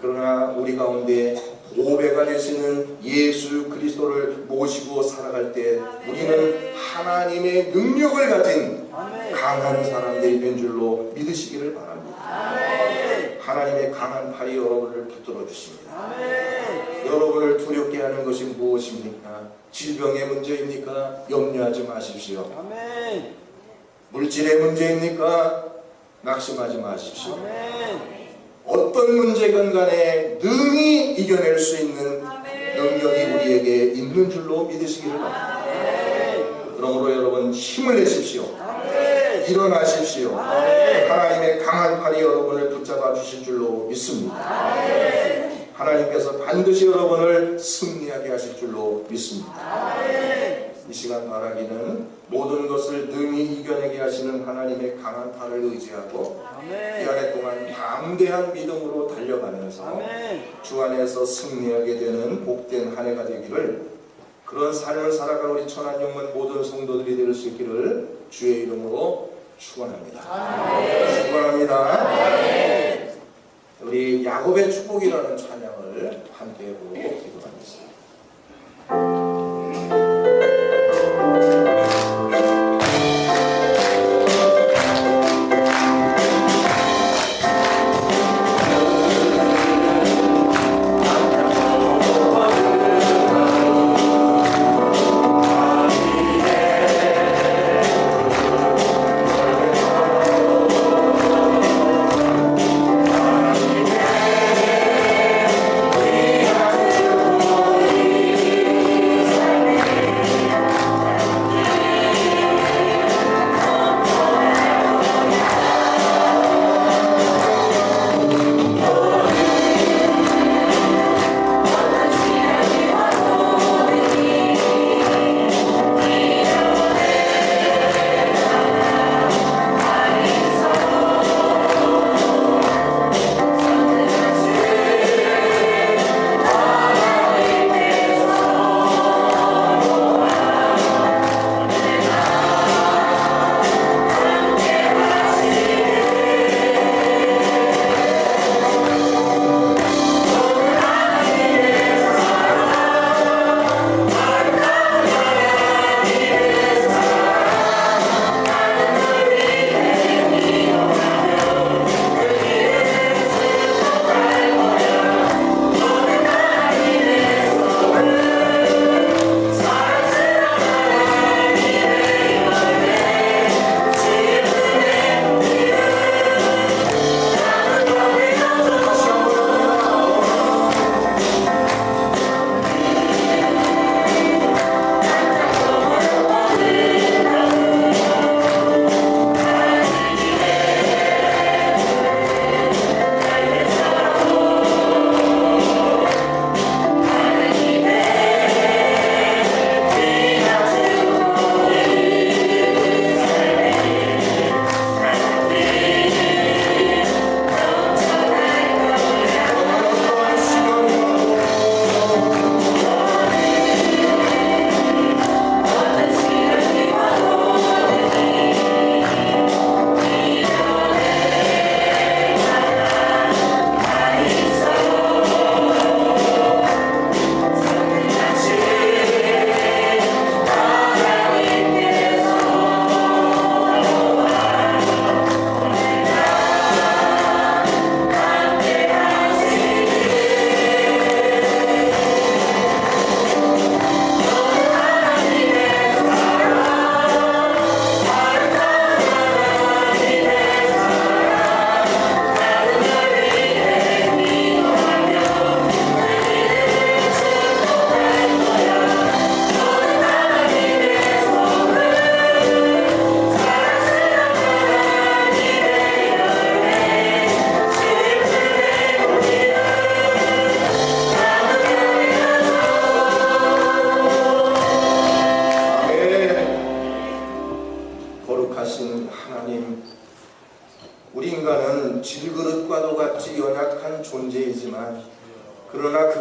S4: 그러나 우리 가운데 보배가 되시는 예수 그리스도를 모시고 살아갈 때 우리는 하나님의 능력을 가진 강한 사람들이 된 줄로 믿으시기를 바랍니다. 하나님의 강한 팔이 여러분을 붙들어 주십니다. 여러분을 두렵게 하는 것이 무엇입니까? 질병의 문제입니까? 염려하지 마십시오. 물질의 문제입니까? 낙심하지 마십시오. 어떤 문제건 간에 능히 이겨낼 수 있는 능력이 우리에게 있는 줄로 믿으시기를 바랍니다. 그러므로 여러분 힘을 내십시오. 일어나십시오. 하나님의 강한 팔이 여러분을 붙잡아 주실 줄로 믿습니다. 하나님께서 반드시 여러분을 승리하게 하실 줄로 믿습니다. 이 시간 바라기는 모든 것을 능히 이겨내게 하시는 하나님의 강한 팔을 의지하고 이 한 해 동안 담대한 믿음으로 달려가면서 주 안에서 승리하게 되는 복된 한 해가 되기를, 그런 삶을 살아갈 우리 천안영문 모든 성도들이 될 수 있기를 주의 이름으로 축원합니다. 축원합니다. 우리 야곱의 축복이라는 찬양을 함께 부르고 기도하겠습니다.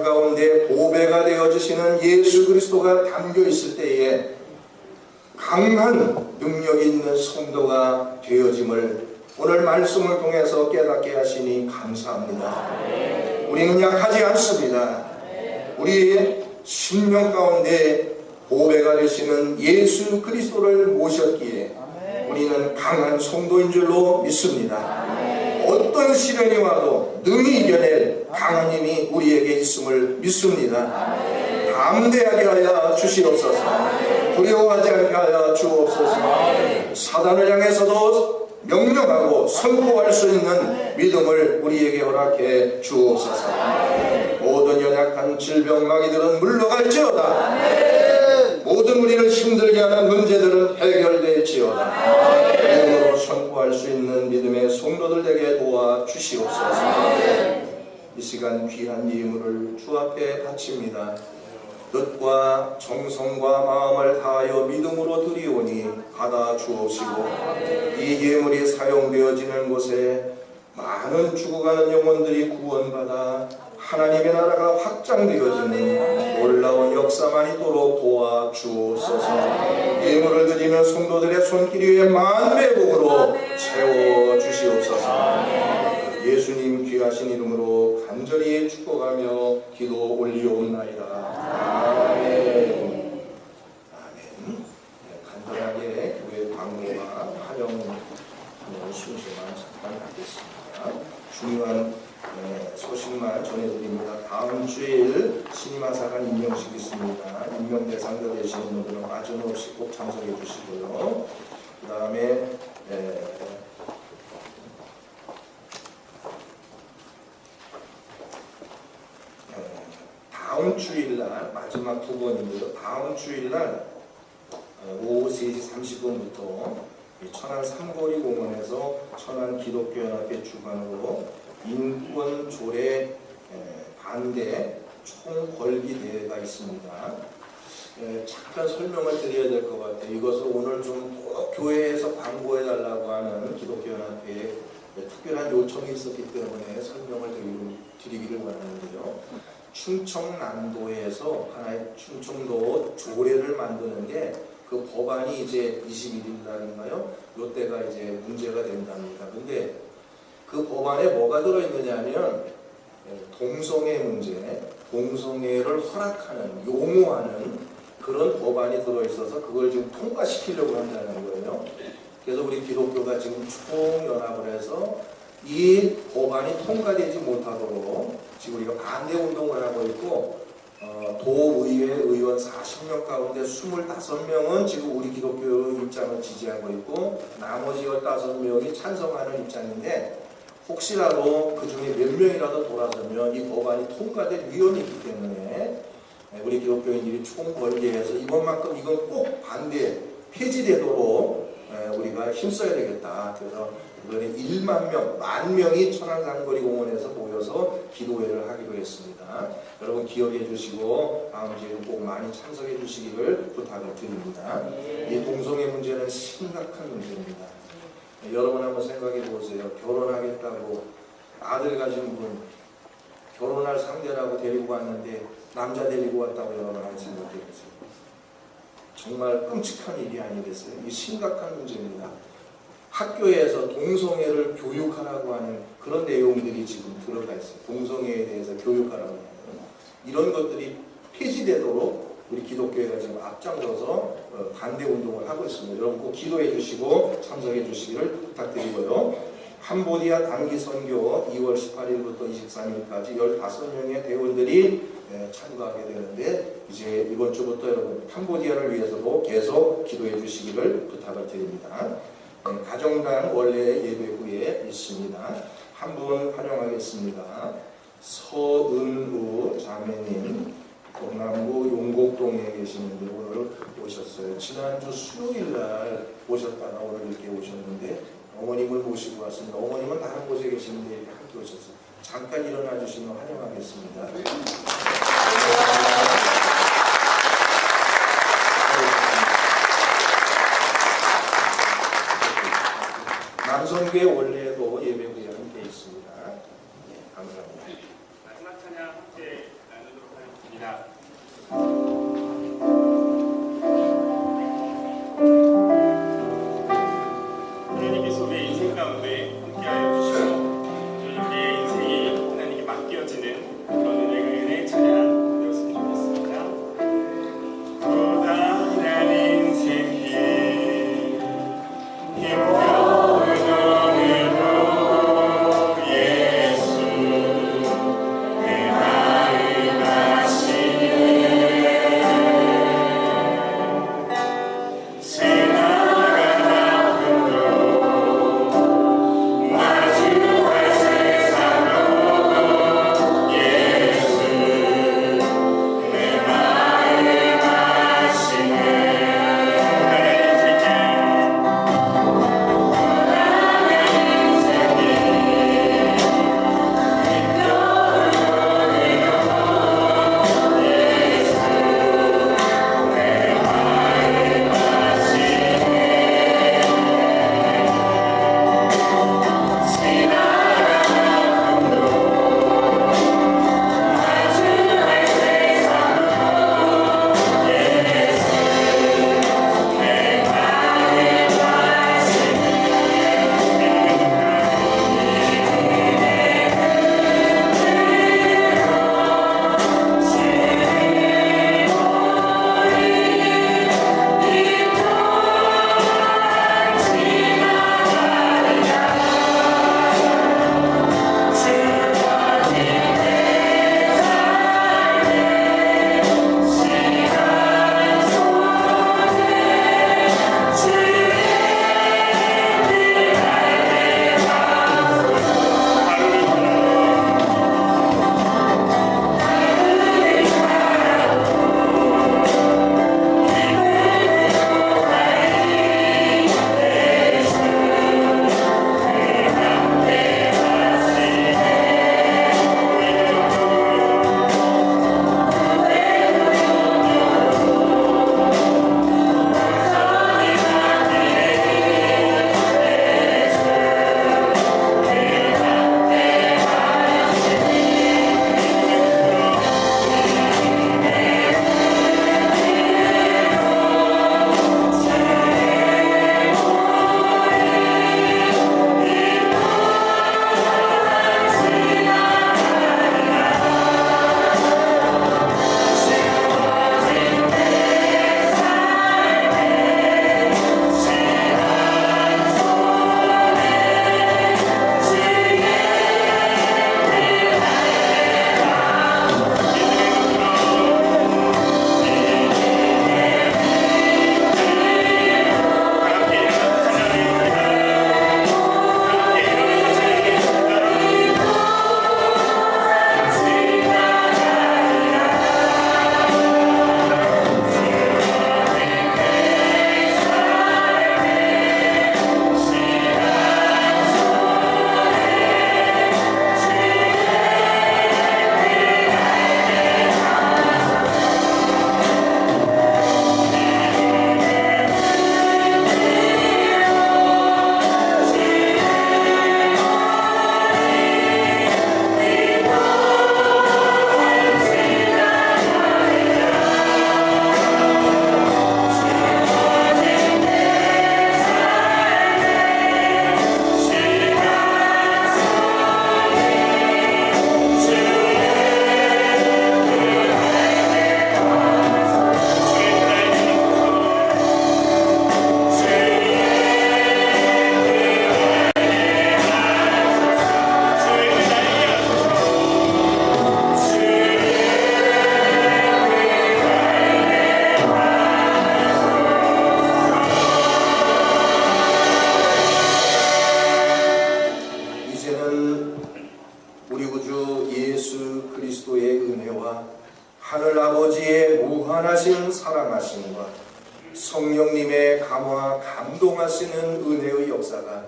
S4: 가운데 보배가 되어주시는 예수 그리스도가 담겨 있을 때에 강한 능력이 있는 성도가 되어짐을 오늘 말씀을 통해서 깨닫게 하시니 감사합니다. 우리는 약하지 않습니다. 우리의 심령 가운데 보배가 되시는 예수 그리스도를 모셨기에 우리는 강한 성도인 줄로 믿습니다. 어떤 시련이 와도 능히 이겨낼 강한 힘이 우리에게 있음을 믿습니다. 담대하게 하여 주시옵소서. 두려워하지 않게 하여 주옵소서. 사단을 향해서도 명령하고 선포할 수 있는 믿음을 우리에게 허락해 주옵소서. 모든 연약한 질병 마귀들은 물러갈지어다. 모든 우리를 힘들게 하는 문제들은 해결될지어다. 믿음으로 선포할 수 있는 믿음의 성도들 되게 도와 주시옵소서. 이 시간 귀한 예물을 주 앞에 바칩니다. 뜻과 정성과 마음을 다하여 믿음으로 드리오니 받아 주옵시고 이 예물이 사용되어지는 곳에 많은 죽어가는 영혼들이 구원받아 하나님의 나라가 확장되어지는 놀라운 역사만 있도록 도와 주옵소서. 예물을 드리는 성도들의 손길 위에 만배복으로 채워 주시옵소서. 예수님 귀하신 이름으로 간절히 축복하며 기도 올리옵나이다. 아멘. 아멘. 간단하게 교회 광고와 환영 순서만 잠깐 하겠습니다. 중요한 소식만 전해드립니다. 다음 주일 신임하사관 임명식 있습니다. 임명 대상자 되시는 분들은 빠짐없이 꼭 참석해 주시고요. 그 다음에 다음 주일날 마지막 두 번인데요. 다음 주일날 오후 3시 30분부터 천안 삼거리 공원에서 천안 기독교연합회 주관으로 인권 조례 반대 총궐기 대회가 있습니다. 잠깐 설명을 드려야 될 것 같아요. 이것을 오늘 좀 꼭 교회에서 광고해달라고 하는 기독교연합회에 특별한 요청이 있었기 때문에 설명을 드리기를 원하는데요. 충청남도에서 하나의 충청도 조례를 만드는데 그 법안이 이제 21일 날인가요? 이때가 이제 문제가 된답니다. 근데 그 법안에 뭐가 들어있느냐면 동성애 문제, 동성애를 허락하는, 용어하는 그런 법안이 들어있어서 그걸 지금 통과시키려고 한다는 거예요. 그래서 우리 기독교가 지금 총연합을 해서 이 법안이 통과되지 못하도록 지금 우리가 반대 운동을 하고 있고 도의회 의원 40명 가운데 25명은 지금 우리 기독교 입장을 지지하고 있고 나머지 15명이 찬성하는 입장인데 혹시라도 그 중에 몇 명이라도 돌아서면 이 법안이 통과될 위험이 있기 때문에 우리 기독교인들이 총궐기해서 이번만큼 이건 꼭 반대 폐지되도록 우리가 힘써야 되겠다. 그래서 이번에 1만 명, 10,000명이 천안삼거리 공원에서 모여서 기도회를 하기로 했습니다. 여러분 기억해 주시고 다음 주에는 꼭 많이 참석해 주시기를 부탁을 드립니다. 이 동성애 문제는 심각한 문제입니다. 여러분 한번 생각해 보세요. 결혼하겠다고 아들 가진 분 결혼할 상대라고 데리고 왔는데 남자 데리고 왔다고 여러분 한번 생각해 보세요. 정말 끔찍한 일이 아니겠어요? 이 심각한 문제입니다. 학교에서 동성애를 교육하라고 하는 그런 내용들이 지금 들어가 있어요. 동성애에 대해서 교육하라고 하는 이런 것들이 폐지되도록 우리 기독교회가 지금 앞장서서 반대 운동을 하고 있습니다. 여러분 꼭 기도해 주시고 참석해 주시기를 부탁드리고요. 캄보디아 단기 선교 2월 18일부터 23일까지 15명의 대원들이 참가하게 되는데 이제 이번 주부터 여러분 캄보디아를 위해서도 계속 기도해 주시기를 부탁을 드립니다. 가정당 원래 예배 후에 있습니다. 한 분 환영하겠습니다. 서은우 자매님 동남부 용곡동에 계시는데 오늘 오셨어요. 지난주 수요일날 오셨다가 오늘 이렇게 오셨는데 어머님을 모시고 왔습니다. 어머님은 다른 곳에 계시는데 이렇게 함께 오셨어요. 잠깐 일어나 주시면 환영하겠습니다. 남성교회 원래도 예배 후에 함께 있습니다. 네, 감사합니다.
S1: 마지막 찬양 함께 나누도록 드립니다. 하나님께서 우리의 인생 가운데 함께하여 주시고 우리의 인생이 하나님께 맡겨지는 그런 은혜의 찬양 되었으면 좋겠습니다. 고단한 인생길 힘겨운 오늘도 예수 내 마음 아시네 지나간 아픔도 마주할 세상도 예수 내 마음 아시네
S4: 하늘아버지의 무한하신 사랑하심과 성령님의 감화 감동하시는 은혜의 역사가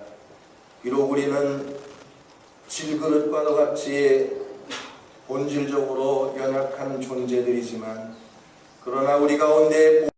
S4: 비록 우리는 질그릇과도 같이 본질적으로 연약한 존재들이지만 그러나 우리 가운데